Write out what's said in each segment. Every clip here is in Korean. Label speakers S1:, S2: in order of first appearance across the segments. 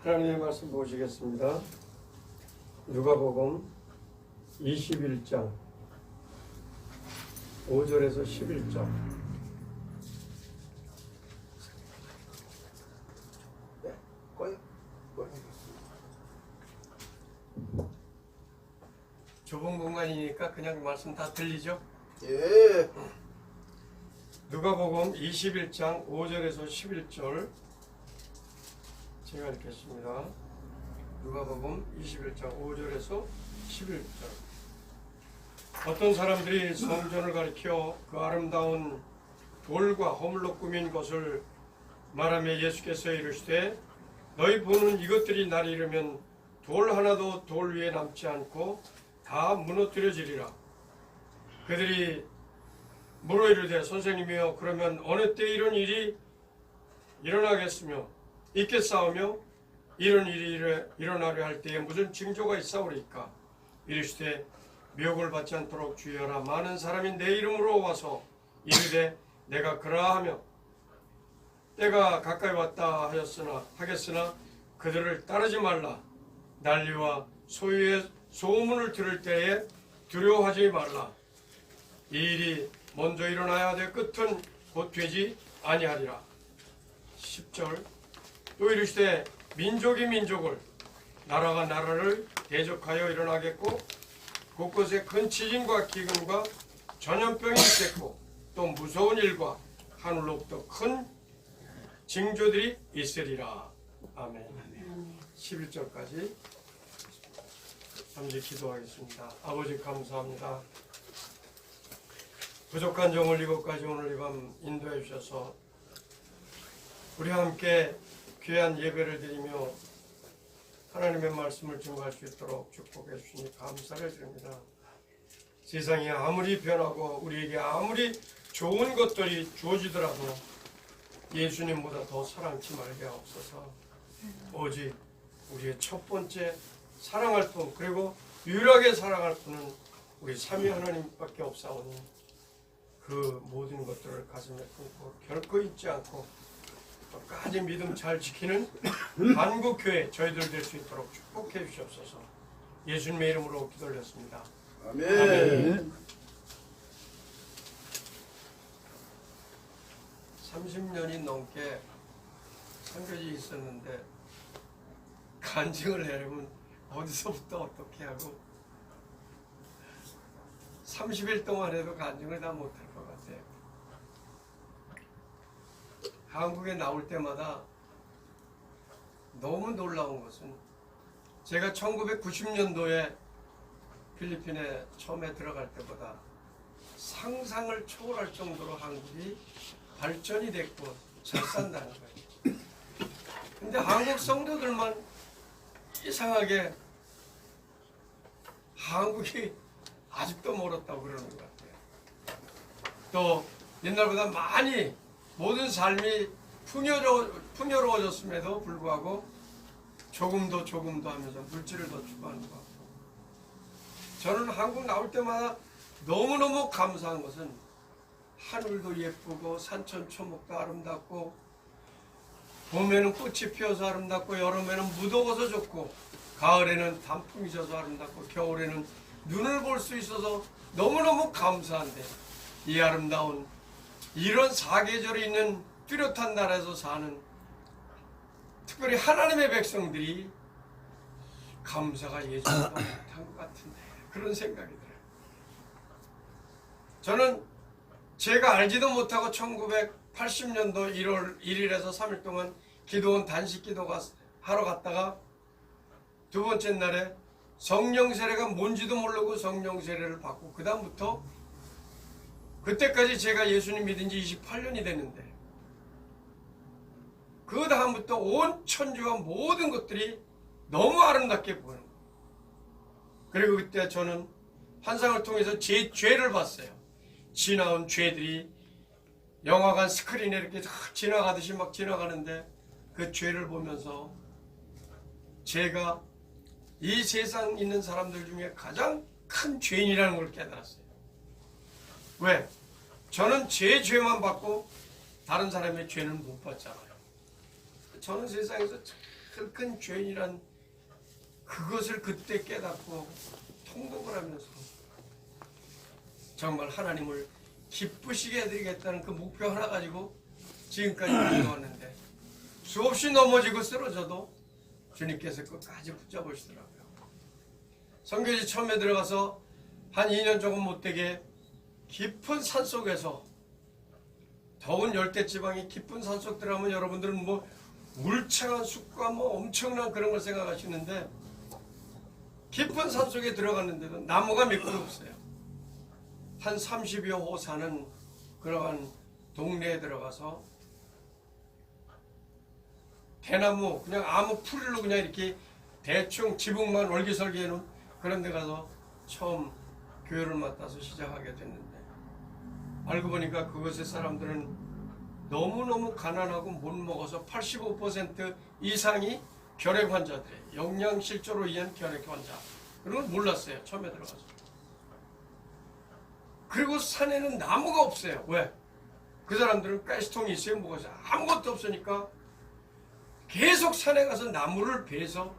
S1: 하나님의 말씀 보시겠습니다. 누가복음 21장 5절에서 11절. 좁은 공간이니까 그냥 말씀 다 들리죠?
S2: 예.
S1: 누가복음 21장 5절에서 11절 제가 읽겠습니다. 누가복음 21장 5절에서 11절. 어떤 사람들이 성전을 가리켜 그 아름다운 돌과 허물로 꾸민 것을 말하며 예수께서 이르시되 너희 보는 이것들이 날이 이르면 돌 하나도 돌 위에 남지 않고 다 무너뜨려지리라. 그들이 물어 이르되 선생님이여 그러면 어느 때 이런 일이 일어나겠으며 있겠사오며 이런 일이 일어나려 할 때에 무슨 징조가 있사오리까? 이르시되 미혹을 받지 않도록 주의하라. 많은 사람이 내 이름으로 와서 이르되 내가 그러하며 때가 가까이 왔다 하겠으나 그들을 따르지 말라. 난리와 소유의 소문을 들을 때에 두려워하지 말라. 이 일이 먼저 일어나야 될 끝은 곧 되지 아니하리라. 10절. 또 이르시되 민족이 민족을 나라가 나라를 대적하여 일어나겠고 곳곳에 큰 지진과 기근과 전염병이 있겠고 또 무서운 일과 하늘로부터 큰 징조들이 있으리라. 아멘. 11절까지 잠시 기도하겠습니다. 아버지 감사합니다. 부족한 종을 이곳까지 오늘 이 밤 인도해 주셔서 우리와 함께 귀한 예배를 드리며 하나님의 말씀을 증거할 수 있도록 축복해 주시니 감사를 드립니다. 세상이 아무리 변하고 우리에게 아무리 좋은 것들이 주어지더라도 예수님보다 더 사랑치 말게 하옵소서. 오직 우리의 첫 번째 사랑할 분 그리고 유일하게 사랑할 분은 우리 삼위 하나님밖에 없사오니 그 모든 것들을 가슴에 품고 결코 잊지 않고 끝까지 믿음 잘 지키는 한국교회 저희들 될 수 있도록 축복해 주시옵소서. 예수님의 이름으로 기도 올렸습니다.
S2: 아멘.
S1: 아멘. 30년이 넘게 선교지 있었는데 간증을 내려면 어디서부터 어떻게 하고 30일 동안 해도 간증을 다 못할 것 같아요. 한국에 나올 때마다 너무 놀라운 것은 제가 1990년도에 필리핀에 처음에 들어갈 때보다 상상을 초월할 정도로 한국이 발전이 됐고 잘 산다는 거예요. 근데 한국 성도들만 이상하게 한국이 아직도 멀었다고 그러는 것 같아요. 또 옛날보다 많이 모든 삶이 풍요로워졌음에도 불구하고 조금도 하면서 물질을 더 추구하는 것 같고 저는 한국 나올 때마다 너무너무 감사한 것은 하늘도 예쁘고 산천초목도 아름답고 봄에는 꽃이 피어서 아름답고 여름에는 무더워서 좋고 가을에는 단풍이 져서 아름답고 겨울에는 눈을 볼 수 있어서 너무너무 감사한데 이 아름다운 이런 사계절이 있는 뚜렷한 나라에서 사는 특별히 하나님의 백성들이 감사가 예전보다 못한 것 같은데 그런 생각이 들어요. 저는 제가 알지도 못하고 1980년도 1월 1일에서 3일 동안 기도원 단식 기도가 하러 갔다가 두 번째 날에 성령 세례가 뭔지도 모르고 성령 세례를 받고 그 다음부터 그때까지 제가 예수님 믿은 지 28년이 됐는데 그 다음부터 온 천지와 모든 것들이 너무 아름답게 보이는 거예요. 그리고 그때 저는 환상을 통해서 제 죄를 봤어요. 지나온 죄들이 영화관 스크린에 이렇게 지나가듯이 막 지나가는데 그 죄를 보면서 제가 이 세상 있는 사람들 중에 가장 큰 죄인이라는 걸 깨달았어요. 왜? 저는 제 죄만 받고 다른 사람의 죄는 못 받잖아요. 저는 세상에서 큰 죄인이란 그것을 그때 깨닫고 통곡을 하면서 정말 하나님을 기쁘시게 해드리겠다는 그 목표 하나 가지고 지금까지 걸어왔는데 수없이 넘어지고 쓰러져도 주님께서 끝까지 붙잡으시더라고요. 선교지 처음에 들어가서 한 2년 조금 못되게 깊은 산속에서 더운 열대지방이 깊은 산속 들어가면 여러분들은 뭐 울창한 숲과 뭐 엄청난 그런 걸 생각하시는데 깊은 산속에 들어갔는데도 나무가 몇 그루 없어요. 한 30여 호 사는 그러한 동네에 들어가서 대나무 그냥 아무 풀로 그냥 이렇게 대충 지붕만 월기설기 해놓은 그런 데 가서 처음 교회를 맡아서 시작하게 됐는데 알고 보니까 그곳의 사람들은 너무너무 가난하고 못 먹어서 85% 이상이 결핵 환자들이에요. 영양실조로 인한 결핵 환자. 그런 걸 몰랐어요. 처음에 들어가서. 그리고 산에는 나무가 없어요. 왜? 그 사람들은 가스통이 있어요. 뭐가 있어요. 아무것도 없으니까 계속 산에 가서 나무를 베서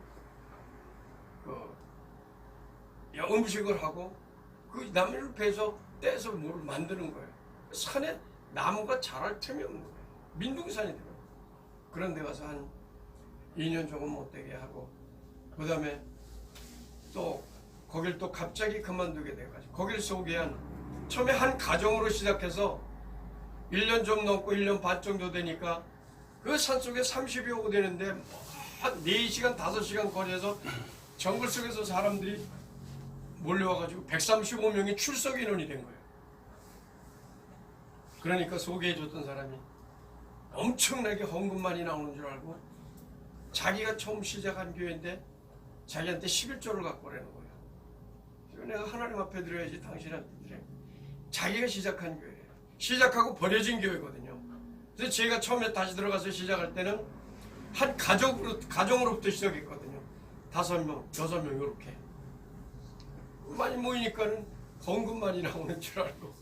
S1: 음식을 하고 그 나무를 베서 떼서 뭘 만드는 거예요. 산에 나무가 자랄 틈이 없는 거예요. 민둥산이 돼요. 그런 데 가서 한 2년 조금 못되게 하고 그 다음에 또 거길 또 갑자기 그만두게 돼가지고 거길 소개한 처음에 한 가정으로 시작해서 1년 좀 넘고 1년 반 정도 되니까 그 산속에 30여 호 되는데 한 4시간 5시간 거리에서 정글 속에서 사람들이 몰려와가지고 135명이 출석 인원이 된 거예요. 그러니까 소개해줬던 사람이 엄청나게 헌금만이 나오는 줄 알고 자기가 처음 시작한 교회인데 자기한테 11조를 갖고 오라는 거예요. 그래서 내가 하나님 앞에 드려야지 당신한테 드려. 자기가 시작한 교회예요. 시작하고 버려진 교회거든요. 그래서 제가 처음에 다시 들어가서 시작할 때는 한 가정으로부터 시작했거든요. 5명, 6명 이렇게. 많이 모이니까는 헌금만이 나오는 줄 알고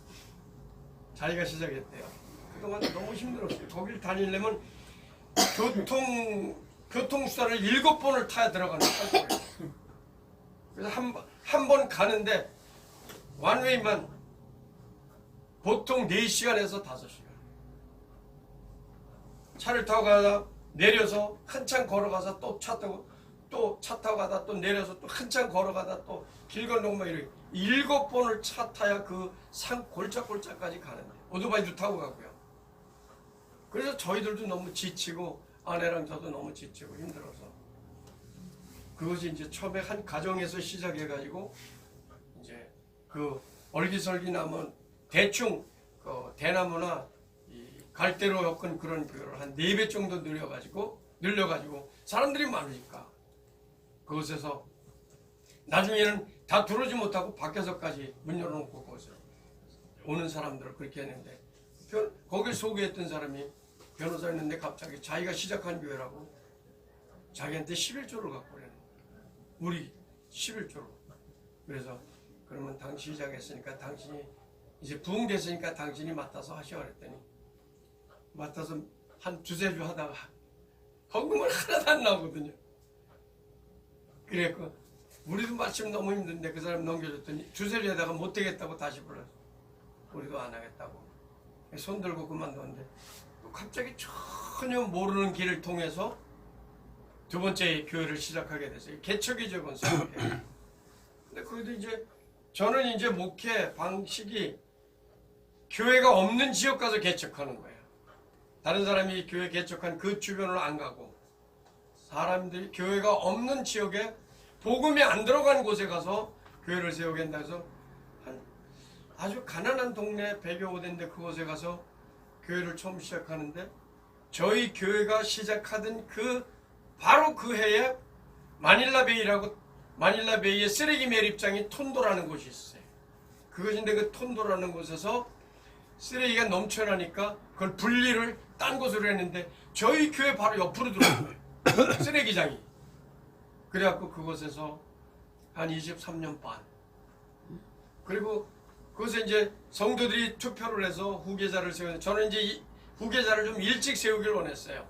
S1: 자기가 시작했대요. 그동안 너무 힘들었어요. 거길 다니려면 교통수단을 7번을 타야 들어가는 거예요. 그래서 한 번 가는데 원웨이만 보통 4시간에서 5시간. 차를 타고 가다 내려서 한참 걸어가서 또 차 타고 또 차 타고 가다 또 내려서 또 한참 걸어가다 또 길 건너고 막 이렇게 7번을 차 타야 그 산 골짜골짜까지 가는데 오토바이도 타고 가고요. 그래서 저희들도 너무 지치고 아내랑 저도 너무 지치고 힘들어서 그것이 이제 처음에 한 가정에서 시작해가지고 이제 그 얼기설기 나무 대충 그 대나무나 이 갈대로 엮은 그런 교회를 한 4배 정도 늘려가지고 사람들이 많으니까 그곳에서 나중에는 다 들어오지 못하고 밖에서까지 문 열어놓고 거기서 오는 사람들을 그렇게 했는데 거길 소개했던 사람이 변호사였는데 갑자기 자기가 시작한 교회라고 자기한테 11조를 갖고 오라는 거예요. 우리 11조로. 그래서 그러면 당신이 시작했으니까 당신이 이제 부흥됐으니까 당신이 맡아서 하시오 그랬더니 맡아서 한 2-3주 하다가 헌금은 하나도 안 나오거든요. 그랬고 우리도 마침 너무 힘든데 그 사람 넘겨줬더니 2-3주 하다가 못되겠다고 다시 불러서 우리도 안 하겠다고 손 들고 그만뒀는데 갑자기 전혀 모르는 길을 통해서 2번째 교회를 시작하게 됐어요. 개척이죠, 그건 생각해. 근데 거기도 이제 저는 이제 목회 방식이 교회가 없는 지역 가서 개척하는 거예요. 다른 사람이 교회 개척한 그 주변으로 안 가고 사람들이 교회가 없는 지역에 복음이 안 들어간 곳에 가서 교회를 세우겠다 해서 아주 가난한 동네 100여 호 된데 그곳에 가서 교회를 처음 시작하는데 저희 교회가 시작하던 바로 그 해에 마닐라베이의 쓰레기 매립장이 톤도라는 곳이 있어요. 그것인데 그 톤도라는 곳에서 쓰레기가 넘쳐나니까 그걸 분리를 딴 곳으로 했는데 저희 교회 바로 옆으로 들어온 거예요. 쓰레기장이. 그래갖고 그곳에서 한 23년 반. 그리고 그것에 이제 성도들이 투표를 해서 후계자를 세우는데 저는 이제 이 후계자를 좀 일찍 세우길 원했어요.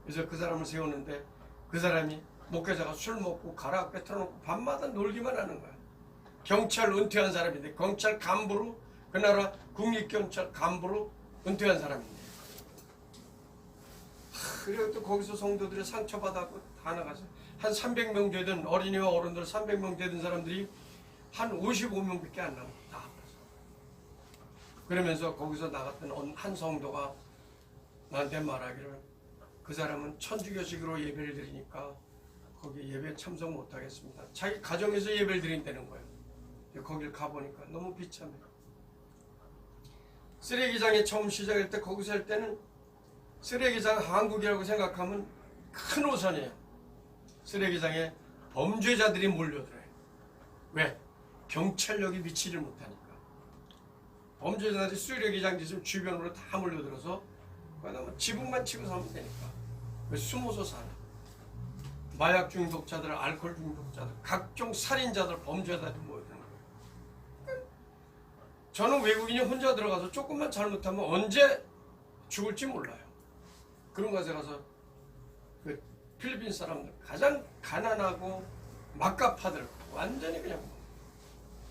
S1: 그래서 그 사람을 세우는데 그 그 사람이 목회자가 술 먹고 가락 뱉어놓고 밤마다 놀기만 하는 거야. 경찰 은퇴한 사람인데 경찰 간부로 그 나라 국립경찰 간부로 은퇴한 사람인데 그리고 또 거기서 성도들이 상처받았고 다 나가서 한 300명 되던 어린이와 어른들 300명 되던 사람들이 한 55명밖에 안 남아. 다 아파서. 그러면서 거기서 나갔던 한 성도가 나한테 말하기를 그 사람은 천주교식으로 예배를 드리니까 거기 예배 참석 못하겠습니다. 자기 가정에서 예배를 드린다는 거예요. 거길 가보니까 너무 비참해요. 쓰레기장에 처음 시작할 때 거기서 할 때는 쓰레기장 한국이라고 생각하면 큰 오산이에요. 쓰레기장에 범죄자들이 몰려들어요. 왜? 경찰력이 미치를 못하니까. 범죄자들이 쓰레기장 지금 주변으로 다 몰려들어서 그다음에 지붕만 치고 살면 되니까. 왜 숨어서 사나? 마약 중독자들, 알코올 중독자들, 각종 살인자들, 범죄자들 모여드는 거예요. 저는 외국인이 혼자 들어가서 조금만 잘못하면 언제 죽을지 몰라요. 그런 곳에 가서 그 필리핀 사람들 가장 가난하고 막가파들 완전히 그냥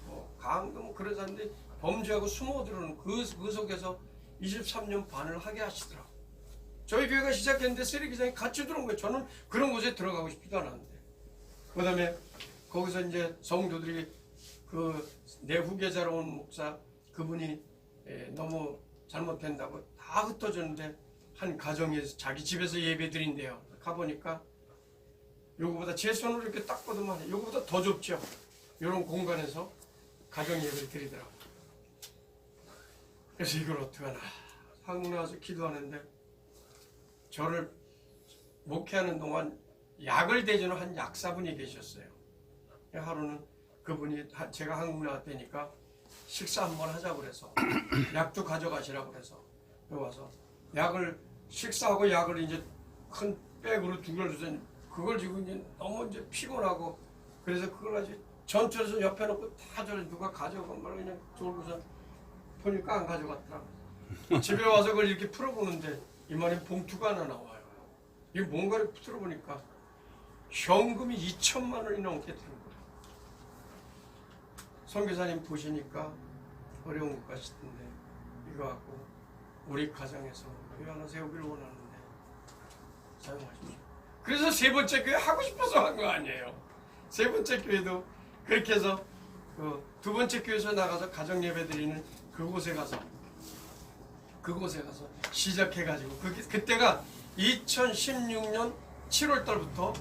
S1: 뭐 강도 그런 사람들이 범죄하고 숨어들어오는 그 속에서 23년 반을 하게 하시더라고요. 저희 교회가 시작했는데 쓰레기장에 같이 들어온 거예요. 저는 그런 곳에 들어가고 싶지도 않았는데. 그 다음에 거기서 이제 성도들이 그 내 후계자로 온 목사 그분이 너무 잘못된다고 다 흩어졌는데 한 가정에서 자기 집에서 예배 드린대요. 가보니까 요거보다 제 손으로 이렇게 딱 보더만 요거보다 더 좁죠. 이런 공간에서 가정 예배를 드리더라고요. 그래서 이걸 어떻게 하나 한국 나와서 기도하는데 저를 목회하는 동안 약을 대주는 한 약사분이 계셨어요. 하루는 그분이 제가 한국 나왔다니까 식사 한번 하자고 그래서 약도 가져가시라고 그래서 여기 와서 약을 식사하고 약을 이제 큰 백으로 두 개를 주더니 그걸 지고 이제 너무 이제 피곤하고 그래서 그걸 아주 전철에서 옆에 놓고 다 저를 누가 가져간 말 그냥 돌고서 보니까 안 가져갔더라고요. 집에 와서 그걸 이렇게 풀어보는데 이만한 봉투가 하나 나와요. 이게 뭔가를 풀어보니까 현금이 2천만 원이 넘게 드는 거예요. 선교사님 보시니까 어려운 것 같으신데 이거 갖고 우리 가정에서 교회 하나 세우기를 원하는데 사용하십시오. 그래서 세 번째 교회 하고 싶어서 한 거 아니에요. 세 번째 교회도 그렇게 해서 그 두 번째 교회에서 나가서 가정 예배 드리는 그곳에 가서 시작해가지고 그때가 2016년 7월 달부터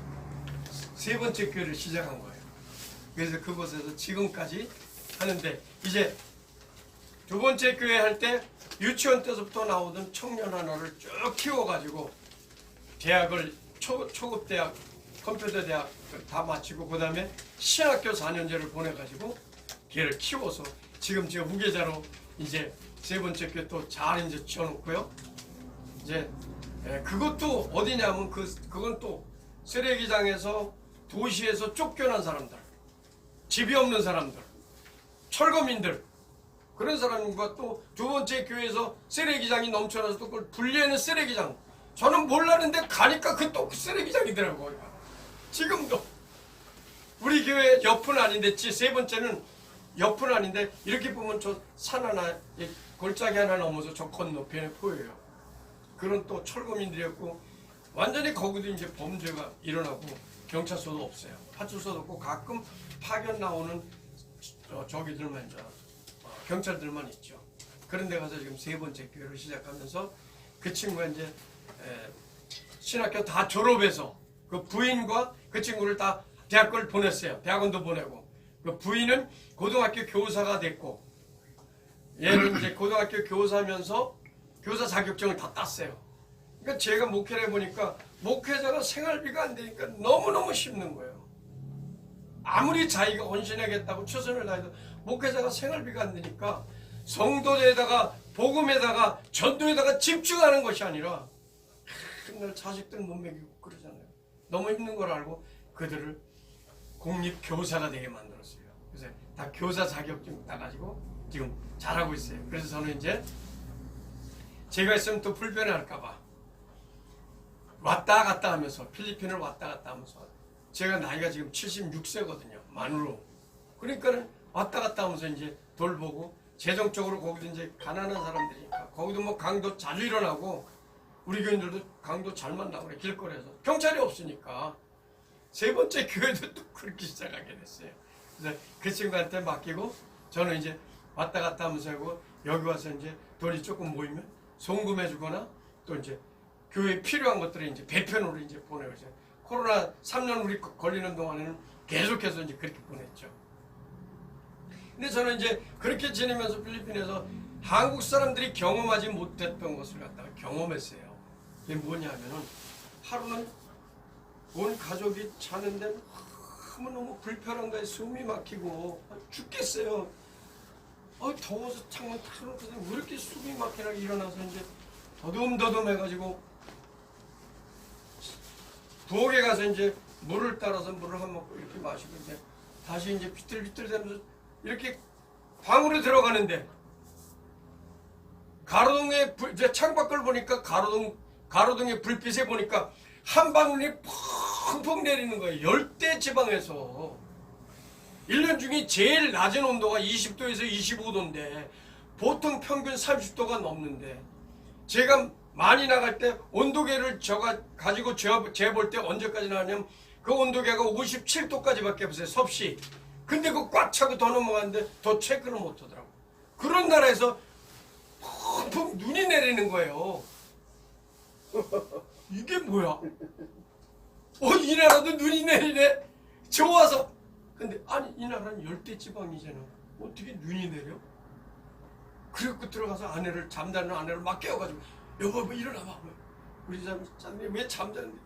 S1: 세 번째 교회를 시작한 거예요. 그래서 그곳에서 지금까지 하는데 이제 두 번째 교회 할 때 유치원 때서부터 나오던 청년 하나를 쭉 키워가지고 대학을 초급 대학, 컴퓨터 대학 다 마치고 그 다음에 신학교 4년제를 보내가지고 걔를 키워서 지금 제가 후계자로 이제 세 번째 교회 또 잘 이제 지어놓고요. 이제 그것도 어디냐면 그건 또 쓰레기장에서 도시에서 쫓겨난 사람들, 집이 없는 사람들, 철거민들 그런 사람과 또 두 번째 교회에서 쓰레기장이 넘쳐나서 또 그걸 분리하는 쓰레기장. 저는 몰랐는데 가니까 그 또 쓰레기장이더라고요. 지금도 우리 교회 옆은 아닌데 세 번째는 옆은 아닌데 이렇게 보면 저 산 하나 골짜기 하나 넘어서 저 건너편에 보여요. 그런 또 철거민들이었고 완전히 거기도 이제 범죄가 일어나고 경찰서도 없어요. 파출소도 없고 가끔 파견 나오는 저기들만 이제 경찰들만 있죠. 그런 데 가서 지금 세 번째 교회를 시작하면서 그 친구가 이제 신학교 다 졸업해서 그 부인과 그 친구를 다 대학교를 보냈어요. 대학원도 보내고 그 부인은 고등학교 교사가 됐고 얘는 이제 고등학교 교사면서 교사 자격증을 다 땄어요. 그러니까 제가 목회를 해보니까 목회자가 생활비가 안 되니까 너무너무 힘든 거예요. 아무리 자기가 헌신하겠다고 최선을 다해도 목회자가 생활비가 안 되니까 성도에다가 복음에다가 전도에다가 집중하는 것이 아니라 맨날 자식들 못 먹이고 그러잖아요. 너무 힘든 걸 알고 그들을 공립교사가 되게 만들었어요. 그래서 다 교사 자격증 따가지고 지금 잘하고 있어요. 그래서 저는 이제 제가 있으면 또 불편할까봐 왔다 갔다 하면서 필리핀을 왔다 갔다 하면서 제가 나이가 지금 76세거든요. 만으로. 그러니까 왔다 갔다 하면서 이제 돌보고 재정적으로 거기도 이제 가난한 사람들이니까 거기도 뭐 강도 잘 일어나고 우리 교인들도 강도 잘 만나고 그래 길거리에서 경찰이 없으니까 세 번째 교회도 또 그렇게 시작하게 됐어요. 그래서 그 친구한테 맡기고 저는 이제 왔다 갔다 하면서 하고 여기 와서 이제 돈이 조금 모이면 송금해 주거나 또 이제 교회에 필요한 것들을 이제 배편으로 이제 보내고 있어요. 코로나 3년 우리 걸리는 동안에는 계속해서 이제 그렇게 보냈죠. 근데 저는 이제 그렇게 지내면서 필리핀에서 한국 사람들이 경험하지 못했던 것을 갖다가 경험했어요. 이게 뭐냐면은 하루는 온 가족이 자는데 너무너무 불편한 거에 숨이 막히고 죽겠어요. 더워서 창문 탁 놓고서 왜 이렇게 숨이 막히나 일어나서 이제 더듬더듬 해가지고 부엌에 가서 이제 물을 따라서 물을 한 모금 이렇게 마시고 이제 다시 이제 비틀비틀 되면서 이렇게 방으로 들어가는데 가로등에 이제 창밖을 보니까 가로등의 불빛에 보니까 한방눈이 펑펑 내리는 거예요. 열대 지방에서 1년 중에 제일 낮은 온도가 20도에서 25도인데 보통 평균 30도가 넘는데 제가 많이 나갈 때 온도계를 가지고 재볼 때 언제까지 나가냐면 그 온도계가 57도까지밖에 없어요. 섭씨. 근데 그거 꽉 차고 더 넘어가는데 더 체크를 못 하더라고. 그런 나라에서 펑펑 눈이 내리는 거예요. 이게 뭐야? 이 나라도 눈이 내리네? 좋아서. 근데 아니 이 나라는 열대지방이잖아. 어떻게 눈이 내려? 그래갖고 들어가서 잠자는 아내를 막 깨워가지고 여보 뭐 일어나봐. 우리 잠자는데 왜 잠자는데?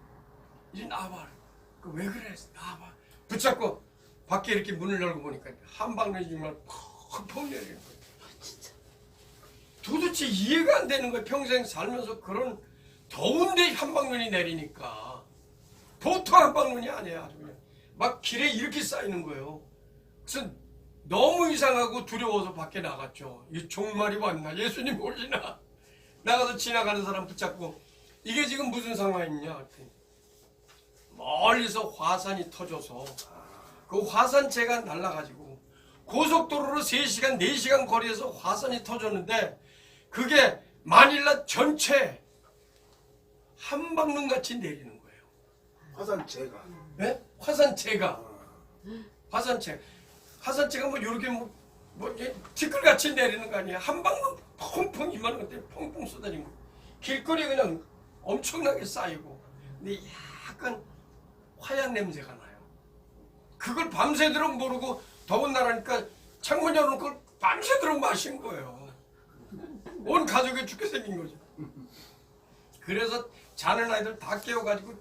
S1: 이리 나와봐. 왜 그래? 나와봐. 붙잡고 밖에 이렇게 문을 열고 보니까 한방눈이 정말 펑펑 내리는 거예요.
S2: 진짜.
S1: 도대체 이해가 안 되는 거예요. 평생 살면서 그런 더운데 한방눈이 내리니까 보통 한방눈이 아니야. 아주 그냥 막 길에 이렇게 쌓이는 거예요. 그래서 너무 이상하고 두려워서 밖에 나갔죠. 이 종말이 왔나? 예수님 오시나? 나가서 지나가는 사람 붙잡고 이게 지금 무슨 상황이냐? 멀리서 화산이 터져서 그 화산재가 날아가지고 고속도로로 3시간, 4시간 거리에서 화산이 터졌는데 그게 마닐라 전체 한방눈같이 내리는 거예요.
S3: 화산재가.
S1: 네? 화산재가. 화산재가 뭐 요렇게 뭐 티끌같이 내리는 거 아니에요. 한방눈 펑펑 이만한 것들이 펑펑 쏟아지는 거. 길거리에 그냥 엄청나게 쌓이고 근데 약간 화약 냄새가 나요. 그걸 밤새도록 모르고 더운 나라니까 창문 열어놓고 그걸 밤새도록 마신 거예요. 온 가족이 죽게 생긴 거죠. 그래서 자는 아이들 다 깨워가지고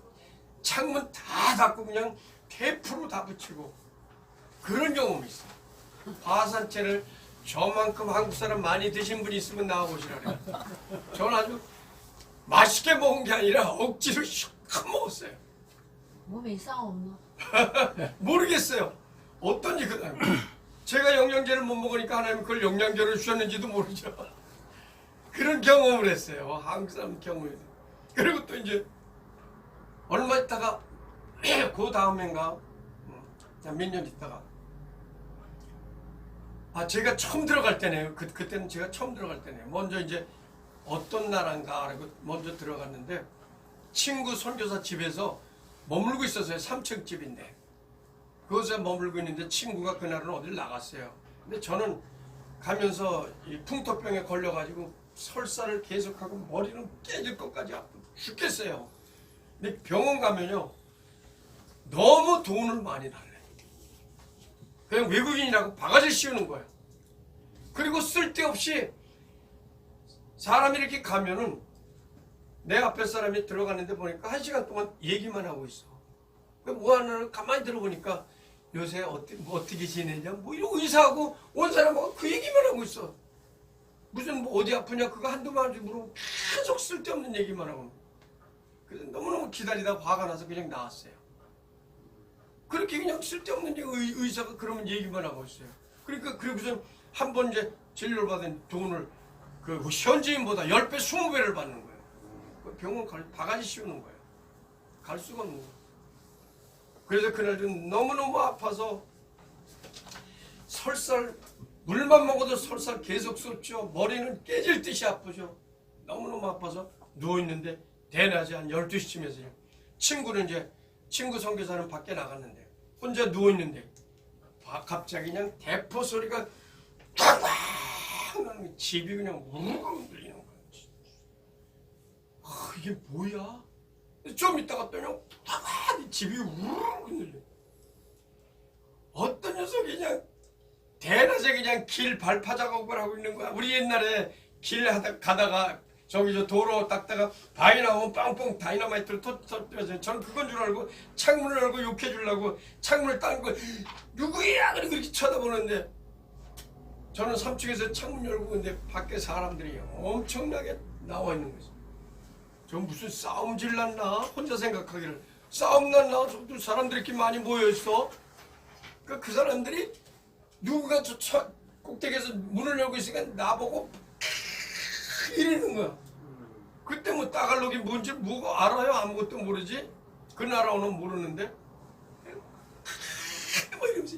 S1: 창문 다 닫고 그냥 테이프로 다 붙이고 그런 경험이 있어요. 화산재를 저만큼 한국 사람 많이 드신 분이 있으면 나와보시라 그래요. 저는 아주 맛있게 먹은 게 아니라 억지로 슉 먹었어요.
S2: 몸에 이상 없나?
S1: 모르겠어요. 어떤지 제가 영양제를 못 먹으니까 하나님 그걸 영양제를 주셨는지도 모르죠. 그런 경험을 했어요. 한국 사람 경험이. 그리고 또 이제 얼마 있다가 그 다음엔가 몇 년 있다가 제가 처음 들어갈 때네요. 그때는 제가 처음 들어갈 때네요. 먼저 이제 어떤 나라인가 하고 먼저 들어갔는데 친구 선교사 집에서 머물고 있었어요. 3층 집인데 그곳에 머물고 있는데 친구가 그날은 어딜 나갔어요. 근데 저는 가면서 이 풍토병에 걸려가지고 설사를 계속하고 머리는 깨질 것까지 아프고 죽겠어요. 근데 병원 가면요 너무 돈을 많이 달래요. 그냥 외국인이라고 바가지 씌우는 거예요. 그리고 쓸데없이 사람이 이렇게 가면은 내 앞에 사람이 들어갔는데 보니까 1시간 동안 얘기만 하고 있어. 뭐 하나 가만히 들어보니까 요새 어떻게 지내냐 뭐 이러고 의사하고 온 사람하고 그 얘기만 하고 있어. 무슨 뭐 어디 아프냐 그거 한두 마디 물어보고 계속 쓸데없는 얘기만 하고. 그래서 너무너무 기다리다 화가 나서 그냥 나왔어요. 그렇게 그냥 쓸데없는 의사가 그러면 얘기만 하고 있어요. 그러니까 그리고선 한 번 이제 진료를 받은 돈을 그 현지인보다 10배, 20배를 받는 거예요. 병원 바가지 씌우는 거예요. 갈 수가 없는 거예요. 그래서 그날은 너무너무 아파서 설사 물만 먹어도 설사 계속 쏟죠. 머리는 깨질 듯이 아프죠. 너무너무 아파서 누워있는데 대낮에 한 12시쯤에서요. 친구 선교사는 밖에 나갔는데 혼자 누워있는데 갑자기 그냥 대포 소리가 탁 나는 집이 그냥 우르르 흔들리는 거예요. 이게 뭐야? 좀 있다가 또 그냥 탁 집이 우르르 흔들려. 어떤 녀석이 그냥 대낮에 그냥 길 발파 작업을 하고 있는 거야. 우리 옛날에 길 가다가 저기 저 도로 닦다가 바위 나오면 빵빵 다이너마이트를 터뜨려서 저는 그건 줄 알고 창문을 열고 욕해 주려고 창문을 딴 거 누구야? 그렇게 쳐다보는데 저는 3층에서 창문 열고 근데 밖에 사람들이 엄청나게 나와 있는 거지. 저 무슨 싸움질 났나? 혼자 생각하기를 싸움 났나? 저도 사람들이 이렇게 많이 모여있어. 그 사람들이 누군가 저 꼭대기에서 문을 열고 있으니까 나보고 이러는 거야. 그때 뭐 따갈록이 뭔지 뭐가 알아요? 아무것도 모르지? 그 나라어는 모르는데 뭐 이러면서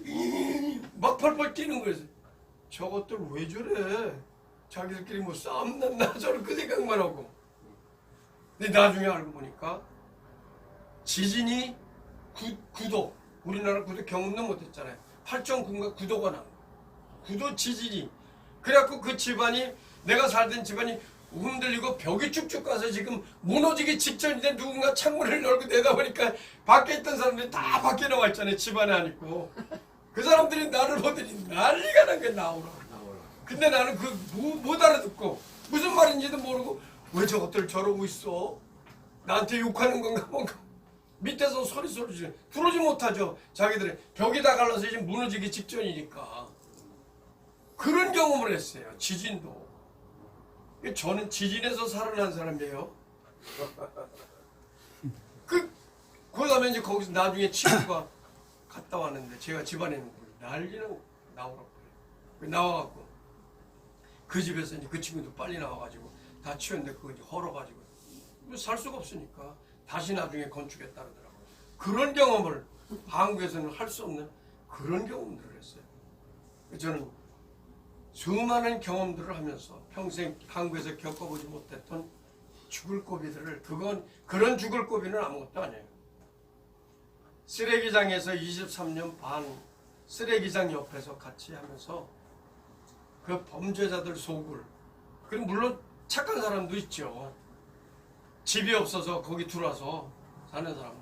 S1: 막 펄펄 뛰는 거지. 저것들 왜 저래? 자기들끼리 뭐 싸움 났나? 저는 그 생각만 하고. 근데 나중에 알고 보니까 지진이 9도 우리나라 9도 경험도 못했잖아요. 8.9인가 9도가 난 거야. 9도 지진이. 그래갖고 그 집안이 내가 살던 집안이 흔들리고 벽이 쭉쭉 가서 지금 무너지기 직전인데 누군가 창문을 열고 내다보니까 밖에 있던 사람들이 다 밖에 나와 있잖아요. 집안에 안 있고. 그 사람들이 나를 보더니 난리가 난 거야. 나오라. 근데 나는 못 알아듣고 무슨 말인지도 모르고 왜 저것들 저러고 있어? 나한테 욕하는 건가 뭔가. 밑에서 소리 지르 들어오지 못하죠. 자기들이 벽이 다 갈라서 이제 무너지기 직전이니까. 그런 경험을 했어요. 지진도. 저는 지진에서 살아난 사람이에요. 그 다음에 이제 거기서 나중에 친구가 갔다 왔는데 제가 집안에 있는 거 난리는 나오라고 그래요. 나와갖고 그 집에서 이제 그 친구도 빨리 나와가지고 다 치웠는데 그거 이제 헐어가지고 살 수가 없으니까 다시 나중에 건축에 따르더라고요. 그런 경험을 한국에서는 할 수 없는 그런 경험들을 했어요. 저는 수많은 경험들을 하면서 평생 한국에서 겪어보지 못했던 죽을 고비들을 그런 죽을 고비는 아무것도 아니에요. 쓰레기장에서 23년 반 쓰레기장 옆에서 같이 하면서 그 범죄자들 속을 그리고 물론 착한 사람도 있죠. 집이 없어서 거기 들어와서 사는 사람들.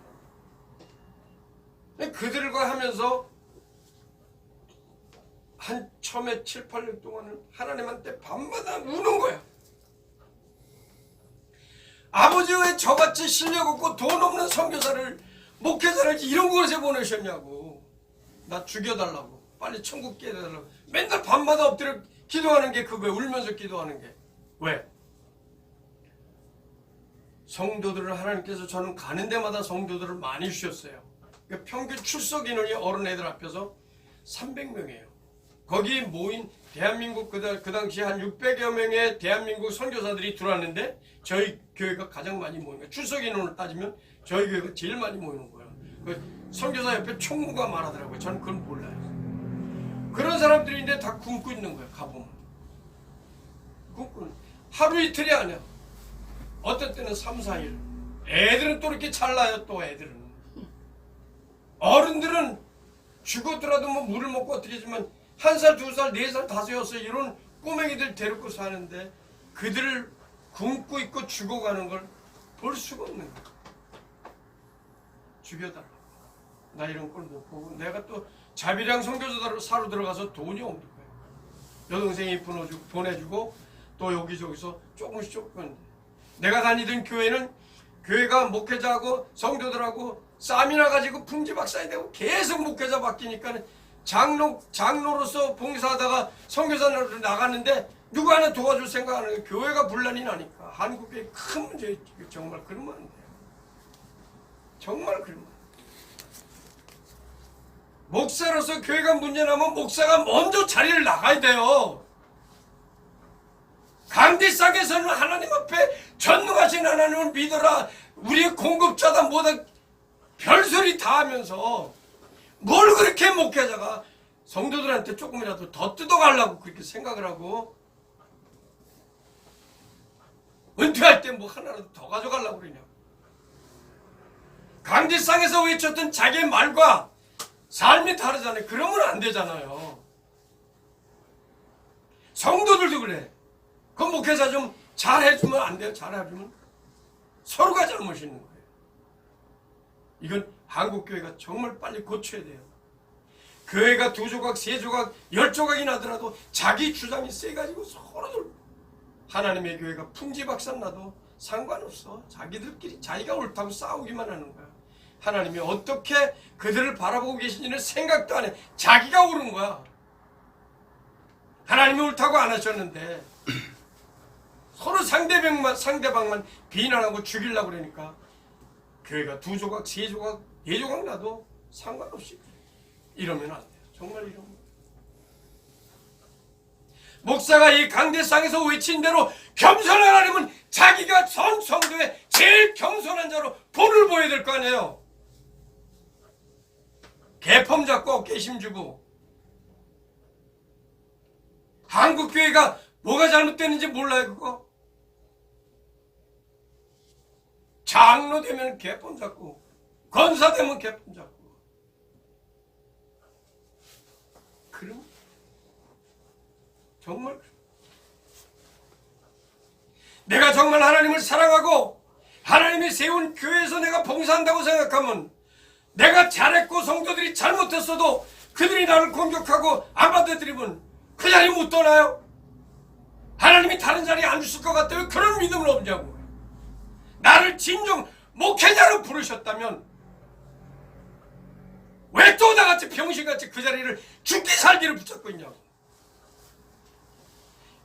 S1: 그들과 하면서 한 처음에 7, 8년 동안은 하나님한테 밤마다 우는 거야. 아버지 왜 저같이 실력 없고 돈 없는 선교사를 목회자를 이런 곳에 보내셨냐고. 나 죽여달라고. 빨리 천국 깨야 해달라고. 맨날 밤마다 엎드려 기도하는 게 그거야. 울면서 기도하는 게. 왜? 성도들을 하나님께서 저는 가는 데마다 성도들을 많이 주셨어요. 평균 출석 인원이 어른 애들 앞에서 300명이에요. 거기 모인 대한민국 그 당시 한 600여 명의 대한민국 선교사들이 들어왔는데 저희 교회가 가장 많이 모인 거예요. 출석 인원을 따지면 저희 교회가 제일 많이 모이는 거예요. 그 선교사 옆에 총무가 많아더라고요. 저는 그건 몰라요. 그런 사람들인데 다 굶고 있는 거예요. 가보면. 굶고 하루 이틀이 아니야. 어떤 때는 3, 4일. 애들은 또 이렇게 잘나요. 또 애들은. 어른들은 죽었더라도 뭐 물을 먹고 어떻게지만 1살, 2살, 4살, 5, 6살 이런 꼬맹이들 데리고 사는데 그들을 굶고 있고 죽어가는 걸 볼 수가 없는 거야. 죽여달라. 나 이런 걸 못 보고 내가 또 자비량 선교사로 사러 들어가서 돈이 없는 거야. 여동생이 보내주고 또 여기저기서 조금씩 내가 다니던 교회는 교회가 목회자하고 성도들하고 쌈이나 가지고 풍지박산이 되고 계속 목회자 바뀌니까 장로로서 봉사하다가 선교사로 나갔는데 누구 하나 도와줄 생각 안 해요. 교회가 분란이 나니까. 한국의 큰 문제. 정말 그러면 안 돼요. 정말 그러면 안 돼요. 목사로서 교회가 문제나면 목사가 먼저 자리를 나가야 돼요. 강대상에서는 하나님 앞에 전능하신 하나님을 믿어라. 우리의 공급자다 뭐다. 별소리 다 하면서 뭘 그렇게 목회자가 성도들한테 조금이라도 더 뜯어가려고 그렇게 생각을 하고 은퇴할 때 뭐 하나라도 더 가져가려고 그러냐. 강제상에서 외쳤던 자기의 말과 삶이 다르잖아요. 그러면 안 되잖아요. 성도들도 그래. 그 목회자 좀 잘해주면 안 돼요? 잘해주면 서로가 잘못 있는 거예요. 이건 한국교회가 정말 빨리 고쳐야 돼요. 교회가 2조각, 3조각, 10조각이 나더라도 자기 주장이 세가지고 서로들 하나님의 교회가 풍지박산 나도 상관없어. 자기들끼리 자기가 옳다고 싸우기만 하는 거야. 하나님이 어떻게 그들을 바라보고 계신지는 생각도 안 해. 자기가 옳은 거야. 하나님이 옳다고 안 하셨는데 서로 상대방만 비난하고 죽이려고 그러니까 교회가 2조각, 3조각, 4조각 나도 상관없이 이러면 안 돼요. 정말 이러면. 목사가 이 강대상에서 외친 대로 겸손하려면 자기가 전 성도의 제일 겸손한 자로 본을 보여야 될 거 아니에요. 개펌 잡고 어깨힘 주고 한국교회가 뭐가 잘못되는지 몰라요. 그거 장로 되면 개펌 잡고 권사 되면 개펌 잡고 그럼 정말 내가 정말 하나님을 사랑하고 하나님이 세운 교회에서 내가 봉사한다고 생각하면 내가 잘했고 성도들이 잘못했어도 그들이 나를 공격하고 안 받아들이면 그 자리 못 떠나요? 하나님이 다른 자리에 안 주실 것 같아요? 그런 믿음은 없냐고. 나를 진정 목회자로 부르셨다면 왜 또 나같이 병신같이 그 자리를 죽기 살기를 붙잡고 있냐고.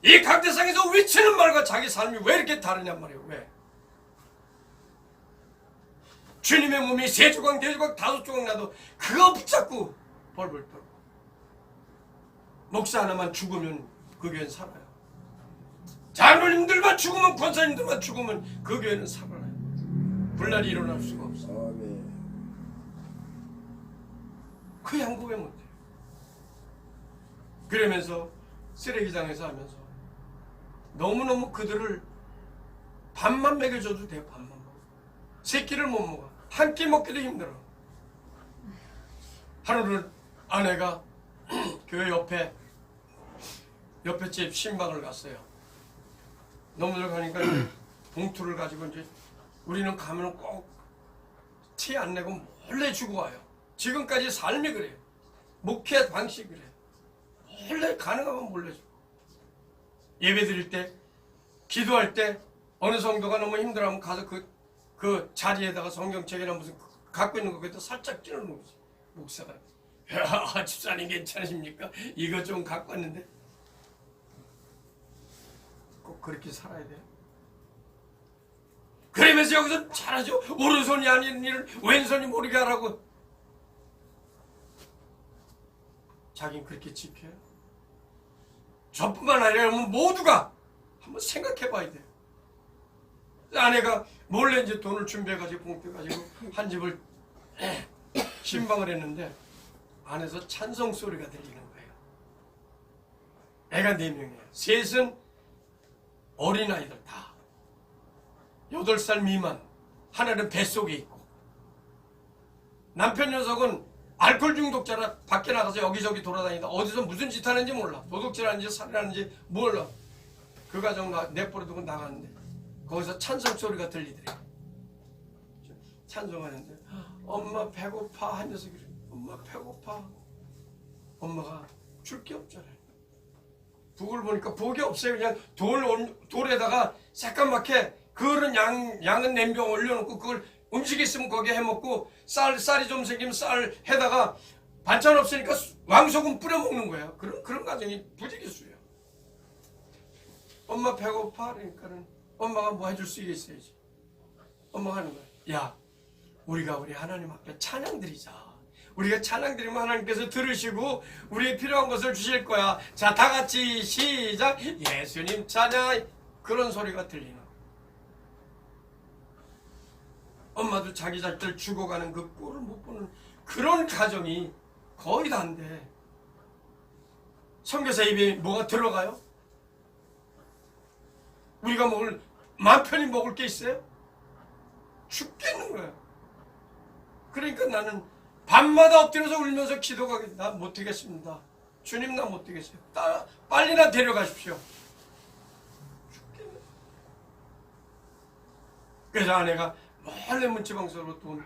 S1: 이 강대상에서 외치는 말과 자기 삶이 왜 이렇게 다르냔 말이에요. 왜? 주님의 몸이 3조각, 4조각, 5조각 나도 그거 붙잡고 벌벌 떨고 목사 하나만 죽으면 그 교회는 살아요. 장로님들만 죽으면 권사님들만 죽으면 그 교회는 살아요. 분란이 일어날 수가 없어. 그 양국에 못해요. 그러면서 쓰레기장에서 하면서 너무너무 그들을 밥만 먹여줘도 돼요. 밥만 먹어. 새끼를 못 먹어. 한 끼 먹기도 힘들어. 하루는 아내가 교회 옆에 집 신방을 갔어요. 너무들 가니까 이제 봉투를 가지고 이제 우리는 가면 꼭 티 안 내고 몰래 주고 와요. 지금까지 삶이 그래요. 목회 방식이 그래요. 몰래 가능하면 몰래 주고. 예배 드릴 때, 기도할 때 어느 성도가 너무 힘들어하면 가서 그 자리에다가 성경책이나 무슨 갖고 있는 거기다 살짝 찌르는 거지. 목사가 야, 집사님 괜찮으십니까? 이거 좀 갖고 왔는데 꼭 그렇게 살아야 돼요. 그러면서 여기서 잘하죠. 오른손이 아닌 일을 왼손이 모르게 하라고. 자긴 그렇게 지켜요. 저뿐만 아니라 모두가 한번 생각해 봐야 돼요. 아내가 몰래 이제 돈을 준비해가지고 봉투해가지고 한 집을 신방을 했는데 안에서 찬송 소리가 들리는 거예요. 애가 4명이에요. 셋은 어린아이들 다 8살 미만, 하나는 뱃속에 있고 남편 녀석은 알코올 중독자라 밖에 나가서 여기저기 돌아다니다 어디서 무슨 짓 하는지 몰라. 도둑질 하는지 살인하는지 몰라. 그 가정 내버려두고 나갔는데 거기서 찬송 소리가 들리더래요. 찬송하는데 엄마 배고파 한 녀석이 그래. 엄마 배고파. 엄마가 줄 게 없잖아요. 북을 보니까 북이 없어요. 그냥 돌에다가 새까맣게 그런 양은 냄비에 올려놓고 그걸 음식 있으면 거기에 해먹고 쌀이 좀 생기면 쌀 해다가 반찬 없으니까 왕소금 뿌려 먹는 거예요. 그런 가정이 부지기수예요. 엄마 배고파 그러니까는 엄마가 뭐 해줄 수 있어야지. 엄마가 하는 거야. 야, 우리가 우리 하나님 앞에 찬양 드리자. 우리가 찬양 드리면 하나님께서 들으시고 우리의 필요한 것을 주실 거야. 자, 다 같이 시작. 예수님 찬양. 그런 소리가 들리는 거야. 엄마도 자기 자식들 죽어가는 그 꼴을 못 보는 그런 가정이 거의 다인데 선교사 입에 뭐가 들어가요? 우리가 마음 편히 먹을 게 있어요? 죽겠는 거야. 그러니까 나는 밤마다 엎드려서 울면서 기도하겠다. 나 못하겠습니다. 주님 나 못되겠어요. 빨리나 데려가십시오. 죽겠네. 그래서 아내가 몰래 문지방석으로 돈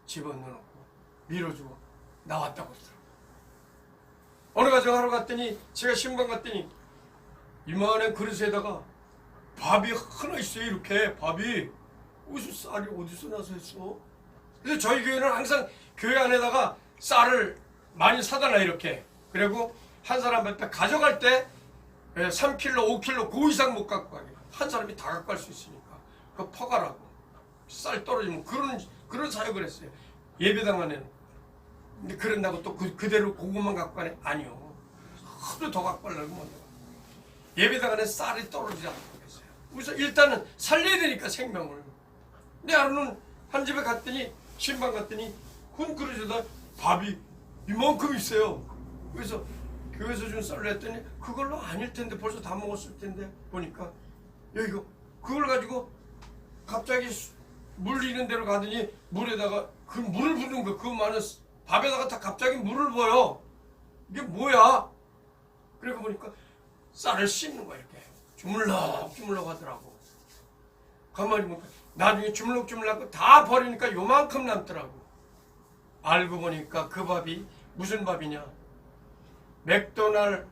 S1: 집어넣어놓고 밀어주고 나왔다고 그러더라고요. 어느 가정 하러 갔더니 제가 신방 갔더니 이만한 그릇에다가 밥이 하나 있어요. 이렇게 밥이 어디서 쌀이 어디서 나서 했어? 그래서 저희 교회는 항상 교회 안에다가 쌀을 많이 사달라 이렇게. 그리고 한 사람한테 가져갈 때 3kg, 5kg 그 이상 못 갖고 가게. 한 사람이 다 갖고 갈 수 있으니까 그거 퍼가라고. 쌀 떨어지면 그런 사역을 했어요. 예배당 안에는. 근데 그런다고 또 그대로 그것만 갖고 가네? 아니요. 하도 더 갖고 가려고 못 내가. 예배당 안에 쌀이 떨어지지 않고 그랬어요. 그래서 일단은 살려야 되니까 생명을. 근데 하루는 한 집에 갔더니 신방 갔더니 큰 그릇에다 밥이 이만큼 있어요. 그래서 교회에서 준 쌀로 했더니 그걸로 아닐 텐데 벌써 다 먹었을 텐데 보니까 여기가 그걸 가지고 갑자기 물 있는 데로 가더니 물에다가 그 물을 부는 거 그 많은 밥에다가 다 갑자기 물을 부어요. 이게 뭐야? 그러고 보니까 쌀을 씻는 거야 이렇게 주물럭주물럭 하더라고. 가만히 보니까 나중에 주물럭주물럭 다 버리니까 요만큼 남더라고. 알고 보니까 그 밥이 무슨 밥이냐? 맥도날,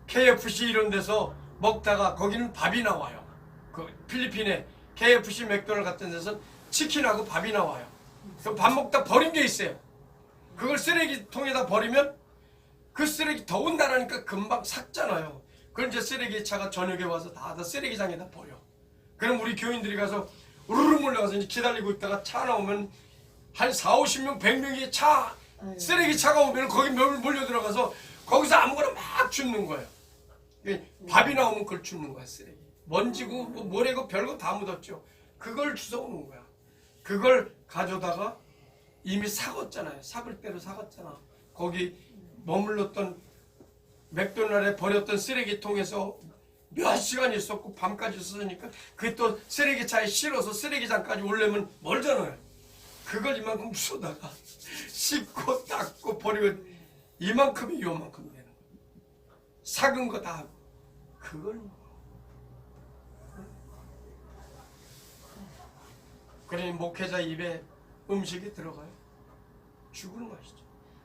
S1: KFC 이런 데서 먹다가 거기는 밥이 나와요. 그 필리핀에 KFC, 맥도날 같은 데서 치킨하고 밥이 나와요. 그 밥 먹다 버린 게 있어요. 그걸 쓰레기통에다 버리면 그 쓰레기 더운 나라니까 금방 삭잖아요. 그걸 이제 쓰레기차가 저녁에 와서 다 쓰레기장에다 버려. 그럼 우리 교인들이 가서 우르르 몰려가서 이제 기다리고 있다가 차 나오면 한 4, 50명, 100명이 쓰레기차가 오면 거기 몰려 들어가서 거기서 아무거나 막 줍는 거예요. 밥이 나오면 그걸 줍는 거야, 쓰레기. 먼지고 뭐 모래고 별거 다 묻었죠. 그걸 주워오는 거야. 그걸 가져다가 이미 삭았잖아요. 삭을 대로 삭았잖아. 거기 머물렀던 맥도날드에 버렸던 쓰레기통에서 몇 시간 있었고 밤까지 있었으니까 그게 또 쓰레기차에 실어서 쓰레기장까지 올려면 멀잖아요. 그걸 이만큼 쏟아가 씻고 닦고 버리고 이만큼이 요만큼 되는 거예요. 삭은 거 다 하고 그걸 그러니 목회자 입에 음식이 들어가요. 죽을 맛이죠.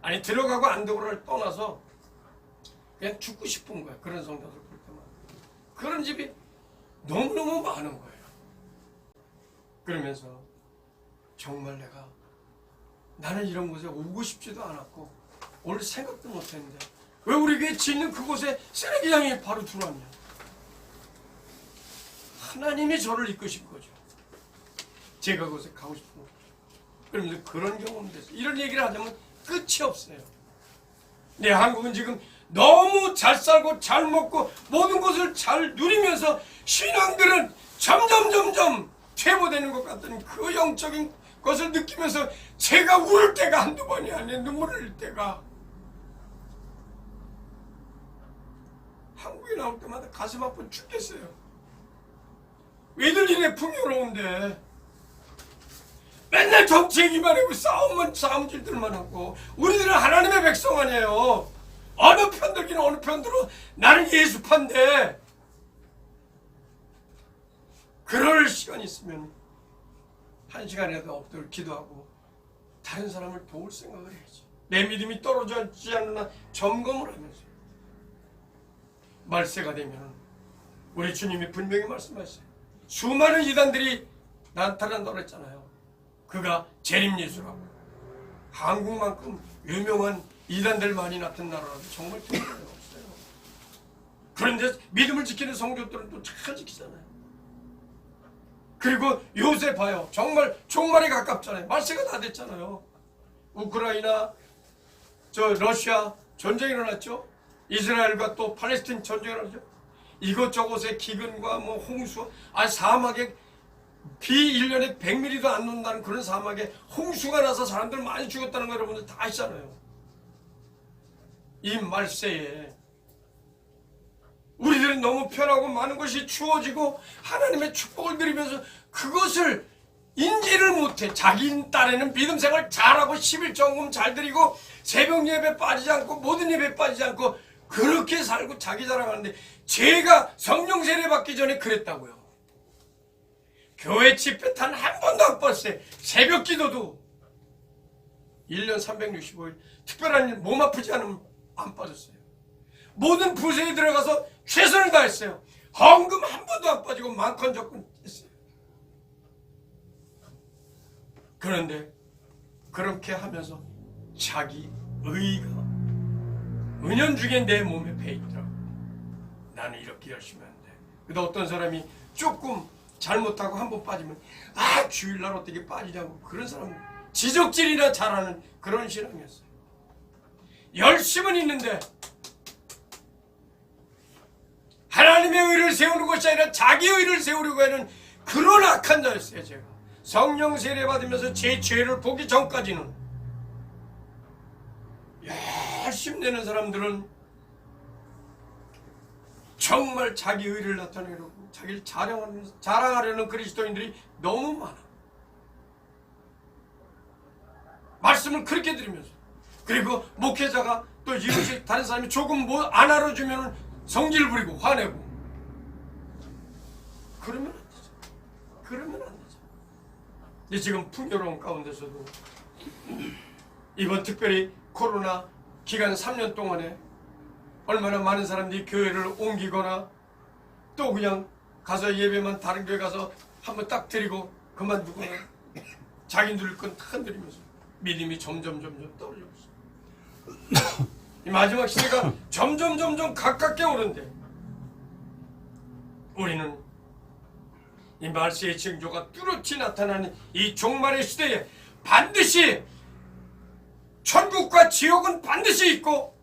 S1: 아니 들어가고 안 들어가를 떠나서 그냥 죽고 싶은 거야. 그런 성도들 볼 때만. 그런 집이 너무너무 많은 거예요. 그러면서 정말 나는 이런 곳에 오고 싶지도 않았고 올 생각도 못했는데 왜 우리 교회 짓는 그곳에 쓰레기장이 바로 들어왔냐. 하나님이 저를 이끄신 거죠. 제가 그곳에 가고 싶은 거죠. 그러면서 그런 경험이 됐어요. 이런 얘기를 하자면 끝이 없어요. 네, 한국은 지금 너무 잘 살고 잘 먹고 모든 것을 잘 누리면서 신앙들은 점점 퇴보되는 것 같은 그 영적인 것을 느끼면서 제가 울 때가 한두 번이 아니에요. 눈물을 흘릴 때가. 한국에 나올 때마다 가슴 아파 죽겠어요. 왜들 이래 풍요로운데 맨날 정치 얘기만 하고 싸움질들만 하고 우리들은 하나님의 백성 아니에요. 어느 편들기는 어느 편들어 나는 예수파인데 그럴 시간이 있으면 1시간이라도 엎드려 기도하고 다른 사람을 도울 생각을 해야지. 내 믿음이 떨어지지 않나 점검을 하면서 말세가 되면 우리 주님이 분명히 말씀하셨어요. 수많은 이단들이 나타난다고 그랬잖아요. 그가 재림예수라고. 한국만큼 유명한 이단들 많이 나타나라도 정말 필요가 없어요. 그런데 믿음을 지키는 성도들은 또 잘 지키잖아요. 그리고 요새 봐요. 정말 종말이 가깝잖아요. 말세가 다 됐잖아요. 우크라이나, 러시아 전쟁이 일어났죠. 이스라엘과 또 팔레스틴 전쟁이 일어났죠. 이것저것의 기근과 홍수, 사막에 비 1년에 100mm도 안 논다는 그런 사막에 홍수가 나서 사람들 많이 죽었다는 거 여러분들 다 아시잖아요. 이 말세에 우리들은 너무 편하고 많은 것이 주어지고 하나님의 축복을 누리면서 그것을 인지를 못해. 자기 딸에는 믿음 생활 잘하고 11조금 잘 드리고 새벽 예배 빠지지 않고 모든 예배 빠지지 않고 그렇게 살고 자기 자랑하는데, 제가 성령 세례 받기 전에 그랬다고요. 교회 집회 단 한 번도 안 빠졌어요. 새벽 기도도 1년 365일 특별한 일 몸 아프지 않으면 안 빠졌어요. 모든 부서에 들어가서 최선을 다했어요. 헌금 한 번도 안 빠지고 많건 적건 했어요. 그런데 그렇게 하면서 자기 의가 은연중에 내 몸에 배있더라고. 나는 이렇게 열심히 하는데. 근데 어떤 사람이 조금 잘못하고 한 번 빠지면 주일날 어떻게 빠지냐고, 그런 사람 지적질이나 잘하는 그런 신앙이었어요. 열심은 있는데 하나님의 의를 세우는 것이 아니라 자기 의를 세우려고 하는 그런 악한 자였어요. 제가 성령 세례 받으면서 제 죄를 보기 전까지는 열심히 내는 사람들은 정말 자기 의를 나타내려고 자기를 자랑하려는 그리스도인들이 너무 많아. 말씀을 그렇게 드리면서, 그리고 목회자가 또 이것이 다른 사람이 조금 뭐 안 알아주면 성질 부리고 화내고, 그러면 안 되죠. 그러면 안 되죠. 근데 지금 풍요로운 가운데서도 이번 특별히 코로나 기간 3년 동안에 얼마나 많은 사람들이 교회를 옮기거나 또 그냥 가서 예배만 다른 교회 가서 한번 딱 드리고 그만두거나 자기 누릴 건 다 흔들리면서 믿음이 점점 떠올리고 있어요. 이 마지막 시대가 점점 가깝게 오는데 우리는 이 말세의 징조가 뚜렷이 나타나는 이 종말의 시대에 반드시 천국과 지옥은 반드시 있고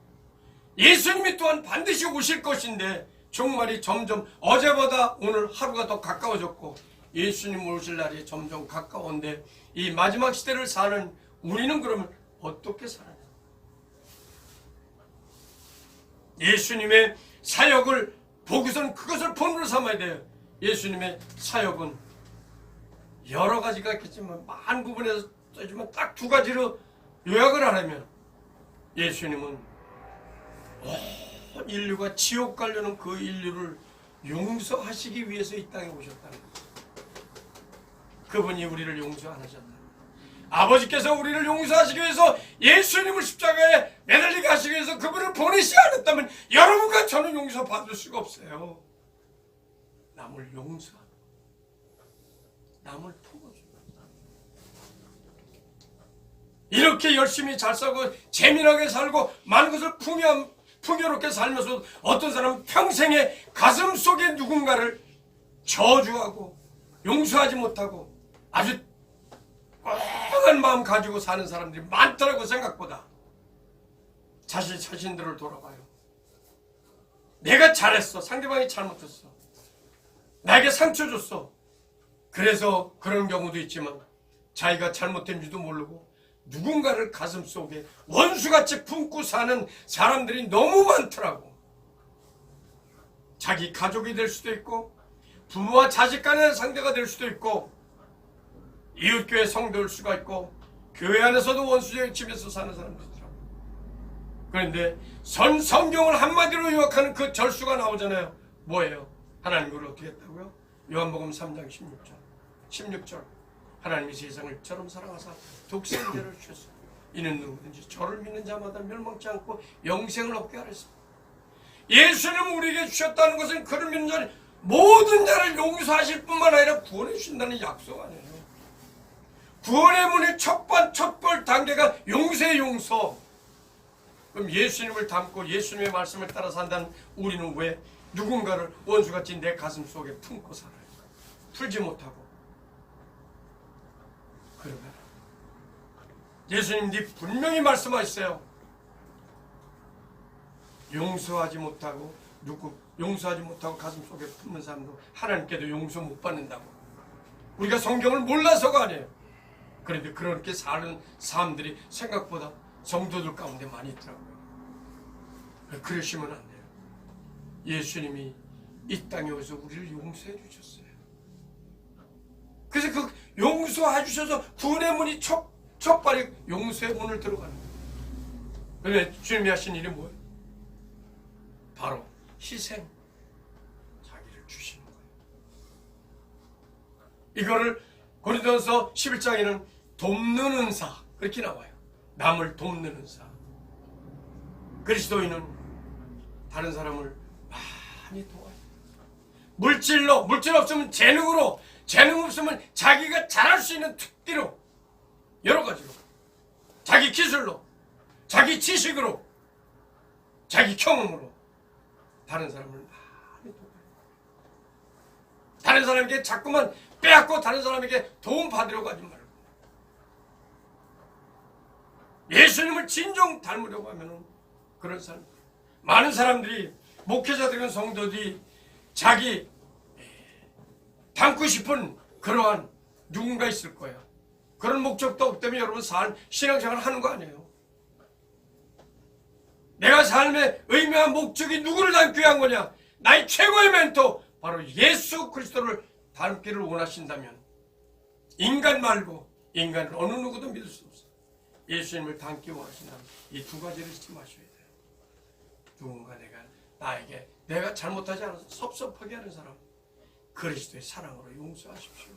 S1: 예수님이 또한 반드시 오실 것인데, 종말이 점점 어제보다 오늘 하루가 더 가까워졌고 예수님 오실 날이 점점 가까운데, 이 마지막 시대를 사는 우리는 그러면 어떻게 살아야 돼요? 예수님의 사역을 보고선 그것을 본으로 삼아야 돼요. 예수님의 사역은 여러 가지가 있겠지만 만 구분해서 떠지만 딱 두 가지로 요약을 하려면, 예수님은 온 인류가 지옥 가려는 그 인류를 용서하시기 위해서 이 땅에 오셨다는 거예요. 그분이 우리를 용서 안 하셨다. 아버지께서 우리를 용서하시기 위해서 예수님을 십자가에 매달리게 하시기 위해서 그분을 보내시지 않았다면 여러분과 저는 용서받을 수가 없어요. 남을 용서하는, 남을 품어주는, 이렇게 열심히 잘 살고 재미나게 살고 많은 것을 풍요롭게 살면서 어떤 사람은 평생에 가슴 속에 누군가를 저주하고 용서하지 못하고 아주 꽉한 마음 가지고 사는 사람들이 많더라고. 생각보다. 자신들을 돌아봐요. 내가 잘했어, 상대방이 잘못했어, 나에게 상처 줬어. 그래서 그런 경우도 있지만 자기가 잘못된지도 모르고 누군가를 가슴속에 원수같이 품고 사는 사람들이 너무 많더라고. 자기 가족이 될 수도 있고 부모와 자식 간의 상대가 될 수도 있고 이웃교회 성도일 수가 있고 교회 안에서도 원수적 집에서 사는 사람들이 있더라고. 그런데 성경을 한마디로 요약하는 그 절수가 나오잖아요. 뭐예요? 하나님 우리를 어떻게 했다고요? 요한복음 3장 16절 하나님이 세상을 저처럼 사랑하사 독생자를 주셨으니 이는 누구든지 저를 믿는 자마다 멸망치 않고 영생을 얻게 하랬습니다. 예수님 우리에게 주셨다는 것은 그를 믿는 자를 모든 자를 용서하실 뿐만 아니라 구원해 주신다는 약속 아니에요. 구원의 문의 첫벌 단계가 용서의 용서. 그럼 예수님을 닮고 예수님의 말씀을 따라 산다는 우리는 왜 누군가를 원수같이 내 가슴 속에 품고 살아요? 풀지 못하고. 그러면 예수님이 분명히 말씀하셨어요. 용서하지 못하고 가슴 속에 품는 사람도 하나님께도 용서 못 받는다고. 우리가 성경을 몰라서가 아니에요. 그런데 그렇게 사는 사람들이 생각보다 성도들 가운데 많이 있더라고요. 그러시면 안 돼요. 예수님이 이 땅에 오셔서 우리를 용서해 주셨어요. 그래서 그 용서해 주셔서 구원의 문이 첫발이 용서의 문을 들어가는 거예요. 그런데 주님이 하신 일이 뭐예요? 바로 희생, 자기를 주시는 거예요. 이거를 고린도전서 11장에는 돕는 은사 그렇게 나와요. 남을 돕는 은사. 그리스도인은 다른 사람을 많이 도와요. 물질 없으면 재능으로, 재능 없으면 자기가 잘할 수 있는 특기로, 여러 가지로, 자기 기술로, 자기 지식으로, 자기 경험으로 다른 사람을 많이 도와요. 다른 사람에게 자꾸만 빼앗고 다른 사람에게 도움 받으려고 하지 말고 예수님을 진정 닮으려고 하면 그런 사람, 많은 사람들이, 목회자들은 성도들이 자기 닮고 싶은 그러한 누군가 있을 거예요. 그런 목적도 없기 때문에 여러분 신앙생활 하는 거 아니에요. 내가 삶의 의미와 목적이 누구를 닮기 위한 거냐? 나의 최고의 멘토 바로 예수 그리스도를 닮기를 원하신다면 인간 말고 인간을 어느 누구도 믿을 수 없어요. 예수님을 닮기 원하신다면 이 두 가지를 잊지 마셔야 돼요. 누군가 나에게 내가 잘못하지 않아서 섭섭하게 하는 사람, 그리스도의 사랑으로 용서하십시오.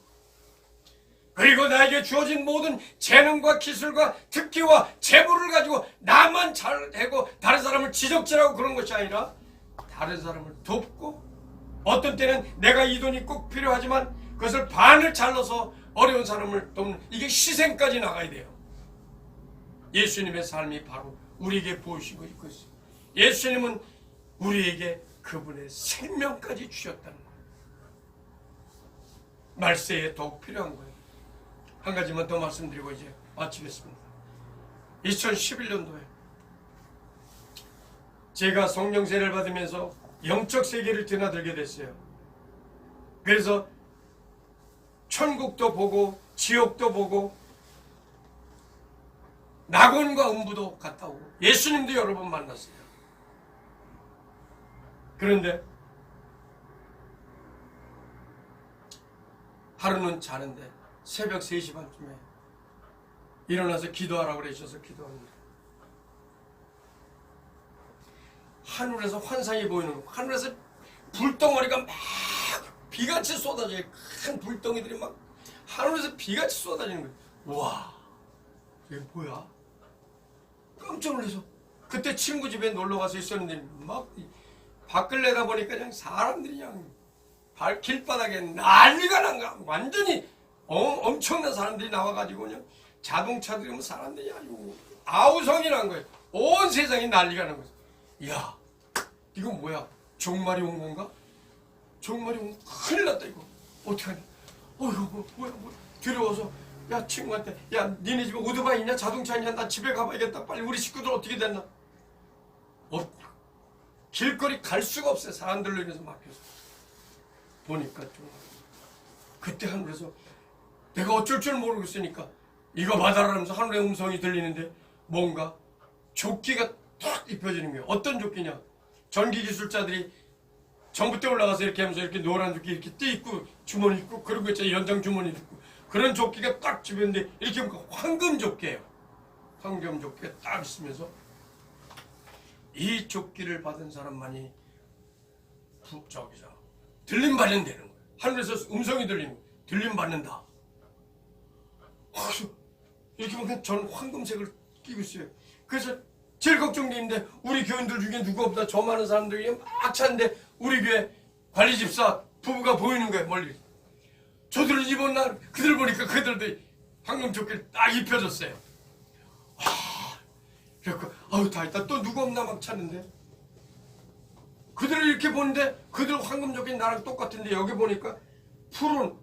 S1: 그리고 나에게 주어진 모든 재능과 기술과 특기와 재물을 가지고 나만 잘되고 다른 사람을 지적질하고 그런 것이 아니라 다른 사람을 돕고, 어떤 때는 내가 이 돈이 꼭 필요하지만 그것을 반을 잘라서 어려운 사람을 돕는, 이게 희생까지 나가야 돼요. 예수님의 삶이 바로 우리에게 보이시고 있고 있어요. 예수님은 우리에게 그분의 생명까지 주셨다는 거예요. 말세에 더욱 필요한 거예요. 한 가지만 더 말씀드리고 이제 마치겠습니다. 2011년도에 제가 성령 세례를 받으면서 영적 세계를 드나들게 됐어요. 그래서 천국도 보고 지옥도 보고 낙원과 음부도 갔다 오고 예수님도 여러 번 만났어요. 그런데 하루는 자는데 새벽 3시 반쯤에 일어나서 기도하라고 그러셔서 기도합니다. 하늘에서 환상이 보이는 거, 하늘에서 불덩어리가 막 비같이 쏟아져요. 큰 불덩이들이 막 하늘에서 비같이 쏟아지는 거예요. 우와, 이게 뭐야? 깜짝 놀라서 그때 친구 집에 놀러 가서 있었는데 막 밖을 내다보니까 그냥 사람들이 그냥 길바닥에 난리가 난 거야. 완전히 엄청난 사람들이 나와가지고 그냥 자동차들이 뭐 사람들이 아주 아우성이 난 거예요. 온 세상이 난리가 난 거예요. 이야, 이거 뭐야? 종말이 온 건가? 종말이 온 거 큰일 났다 이거. 어떡하냐? 이거 뭐야? 두려워서 야 친구한테, 야 니네 집에 오토바이 있냐? 자동차 있냐? 나 집에 가봐야겠다. 빨리 우리 식구들 어떻게 됐나? 길거리 갈 수가 없어요. 사람들로 인해서 막혀서. 보니까 좀 그때 하늘에서 내가 어쩔 줄 모르겠으니까 이거 받아라 하면서 하늘의 음성이 들리는데 뭔가 조끼가 탁 입혀지는 거예요. 어떤 조끼냐? 전기기술자들이 전봇대 올라가서 이렇게 하면서 이렇게 노란 조끼 이렇게 띠 입고 주머니 입고 그런 거 있잖아요. 연장 주머니 입고 그런 조끼가 딱 집었는데 이렇게 보니까 황금 조끼예요. 황금 조끼가 딱 있으면서 이 조끼를 받은 사람만이 들림받는 되는 거예요. 하늘에서 음성이 들리는 거예요. 들림받는다. 이렇게 보면 저는 황금색을 끼고 있어요. 그래서 제일 걱정되는데 우리 교인들 중에 누가 없다. 저 많은 사람들이 막 찾는데 우리 교회 관리집사 부부가 보이는 거예요. 멀리. 저들은 이번 날 그들 보니까 그들도 황금 조끼를 딱 입혀줬어요. 그래갖고 다 있다. 또 누가 없나 막 찾는데 그들을 이렇게 보는데 그들 황금 조끼 나랑 똑같은데 여기 보니까 푸른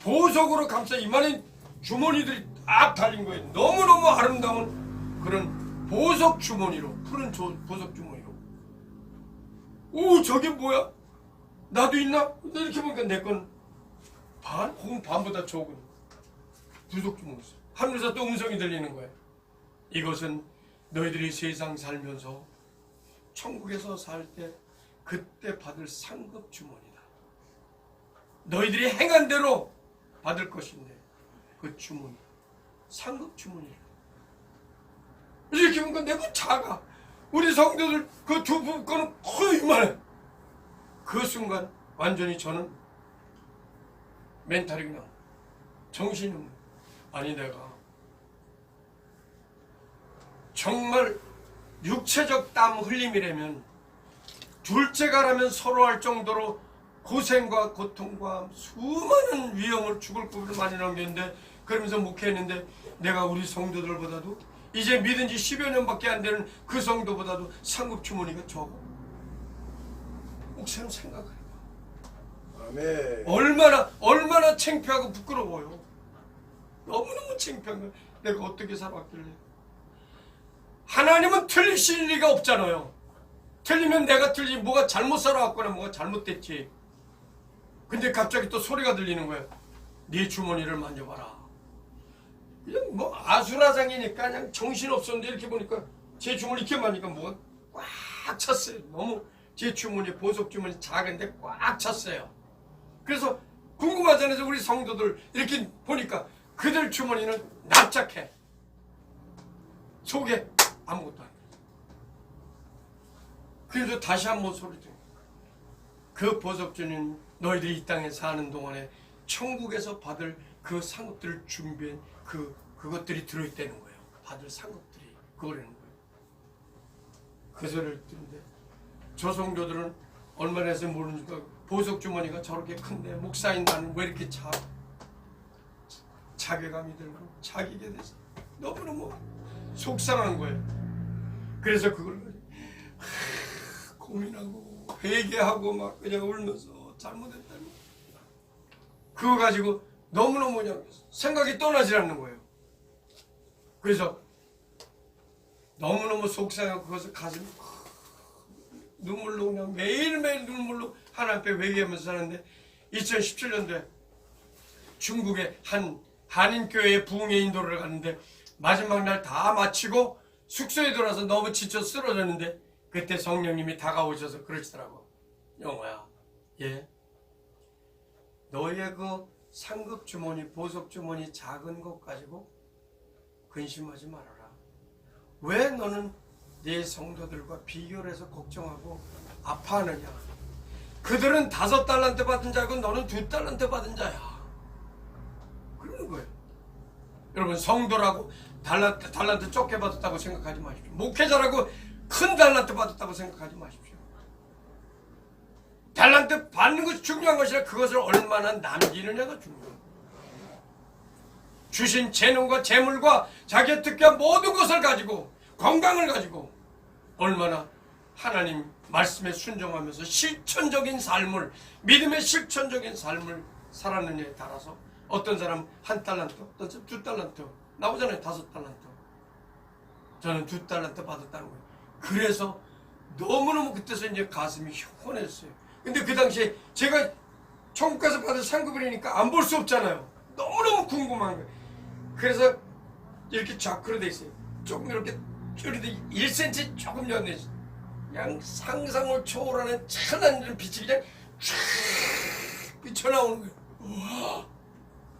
S1: 보석으로 감싸 이만한 주머니들이 딱 달린 거예요. 너무너무 아름다운 그런 보석 주머니로, 푸른 보석 주머니로. 오, 저게 뭐야? 나도 있나? 이렇게 보니까 내 건 반 혹은 반보다 적은 부속 주문이 있어요. 하늘에서 또 음성이 들리는 거예요. 이것은 너희들이 세상 살면서 천국에서 살 때 그때 받을 상급 주문이다. 너희들이 행한 대로 받을 것인데 그 주문, 상급 주문이다. 이렇게 보니까 내가 작아. 우리 성도들 그 두 부부거는 거의 이만해. 그 순간 완전히 저는 멘탈이 그냥 정신이 없는, 아니 내가 정말 육체적 땀 흘림이라면 둘째가라면 서로 할 정도로 고생과 고통과 수많은 위험을 죽을 꿈을 많이 남겼는데, 그러면서 목회했는데 내가 우리 성도들보다도 이제 믿은 지 10여 년밖에 안 되는 그 성도보다도 상급 주머니가 적어. 목사님 생각해봐.
S3: 아멘.
S1: 얼마나 창피하고 부끄러워요. 너무너무 창피한 거야. 내가 어떻게 살았길래. 하나님은 틀리실 리가 없잖아요. 틀리면 내가 틀리지, 뭐가 잘못 살아왔거나 뭐가 잘못됐지. 근데 갑자기 또 소리가 들리는 거예요. 네 주머니를 만져봐라. 그냥 뭐 아수라장이니까 그냥 정신없었는데 이렇게 보니까 제 주머니 이렇게 만지니까 뭐가 꽉 찼어요. 너무 제 주머니, 보석 주머니 작은데 꽉 찼어요. 그래서 궁금하잖아요. 우리 성도들 이렇게 보니까 그들 주머니는 납작해. 속에 아무것도 안 돼. 그래서 다시 한번 소리 줘. 그 보석주는 너희들이 이 땅에 사는 동안에 천국에서 받을 그 상급들을 준비한 그것들이 들어있다는 거예요. 받을 상급들이 그거라는 거예요. 그 소리를 듣는데 저 성도들은 얼마나 해서 모르니까 보석주머니가 저렇게 큰데 목사인 나는 왜 이렇게 자괴감이 들고 자기게 돼서 너무너무 속상한 거예요. 그래서 그걸 고민하고 회개하고 막 그냥 울면서 잘못했다는 거. 그거 가지고 너무너무 그냥 생각이 떠나질 않는 거예요. 그래서 너무너무 속상하고 그것을 가슴이 눈물로 그냥 매일매일 눈물로 하나님 앞에 회개하면서 사는데 2017년도에 중국의 한 한인교회의 부흥회 인도를 갔는데 마지막 날 다 마치고 숙소에 들어와서 너무 지쳐 쓰러졌는데 그때 성령님이 다가오셔서 그러시더라고. 영호야, 예, 너의 그 상급 주머니, 보석 주머니 작은 것 가지고 근심하지 말아라. 왜 너는 네 성도들과 비교를 해서 걱정하고 아파하느냐. 그들은 5달란트 받은 자고 너는 2달란트 받은 자야. 그러는 거예요. 여러분, 성도라고 달란트 적게 받았다고 생각하지 마십시오. 목회자라고 큰 달란트 받았다고 생각하지 마십시오. 달란트 받는 것이 중요한 것이 아니라 그것을 얼마나 남기느냐가 중요해요. 주신 재능과 재물과 자기의 특별한 모든 것을 가지고 건강을 가지고 얼마나 하나님 말씀에 순종하면서 실천적인 삶을, 믿음의 실천적인 삶을 살았느냐에 따라서 어떤 사람은 1달란트, 어떤 사람은 2달란트 나오잖아요. 5달란트. 저는 2달란트 받았다는 거예요. 그래서 너무너무 그때서 이제 가슴이 흉해졌어요. 근데 그 당시에 제가 천국 가서 받을 상급이니까 안 볼 수 없잖아요. 너무너무 궁금한 거예요. 그래서 이렇게 좌크로 돼 있어요. 조금 이렇게 줄이도 1cm 조금 연해. 그냥 상상을 초월하는 찬란 빛이 그냥 쫙 비쳐나오는 거예요. 우와,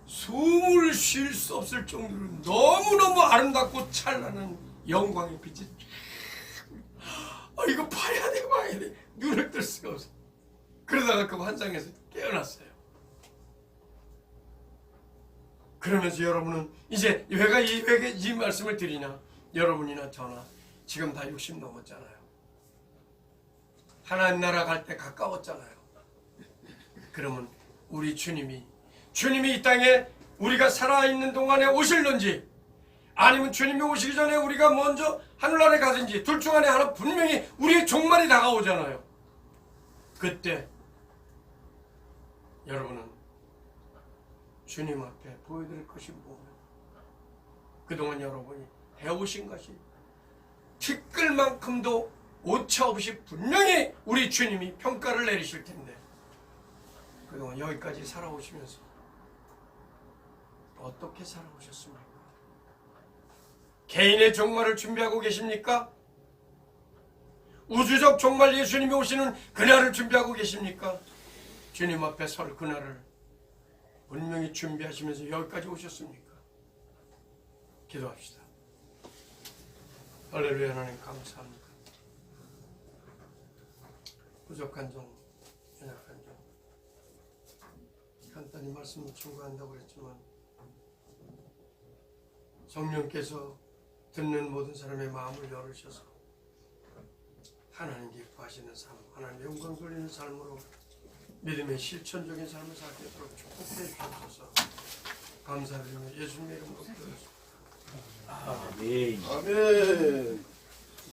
S1: 숨을 쉴 수 없을 정도로 너무너무 아름답고 찬란한 영광의 빛이 이거 봐야 돼. 눈을 뜰 수가 없어. 그러다가 그 환상에서 깨어났어요. 그러면서 여러분은 이제 왜가 이 말씀을 드리냐, 여러분이나 저나 지금 다 60 넘었잖아요. 하나님 나라 갈 때 가까웠잖아요. 그러면 우리 주님이 이 땅에 우리가 살아있는 동안에 오실는지, 아니면 주님이 오시기 전에 우리가 먼저 하늘나라에 가든지 둘 중 안에 하나 분명히 우리의 종말이 다가오잖아요. 그때 여러분은 주님 앞에 보여드릴 것이 뭐냐? 그동안 여러분이 해오신 것이 티끌만큼도 오차 없이 분명히 우리 주님이 평가를 내리실 텐데, 그동안 여기까지 살아오시면서 어떻게 살아오셨습니까? 개인의 종말을 준비하고 계십니까? 우주적 종말 예수님이 오시는 그날을 준비하고 계십니까? 주님 앞에 설 그날을 분명히 준비하시면서 여기까지 오셨습니까? 기도합시다. 할렐루야. 하나님 감사합니다. 부족한 종, 연약한 종, 간단히 말씀을 충고한다고 그랬지만 성령께서 듣는 모든 사람의 마음을 열으셔서 하나님 기뻐하시는 삶, 하나님 영광 돌리는 삶으로 믿음의 실천적인 삶을 살게 도록 축복해 주옵소서. 감사드리며 예수님의 이름으로 기도했습니다.
S4: 아멘.
S3: 아멘.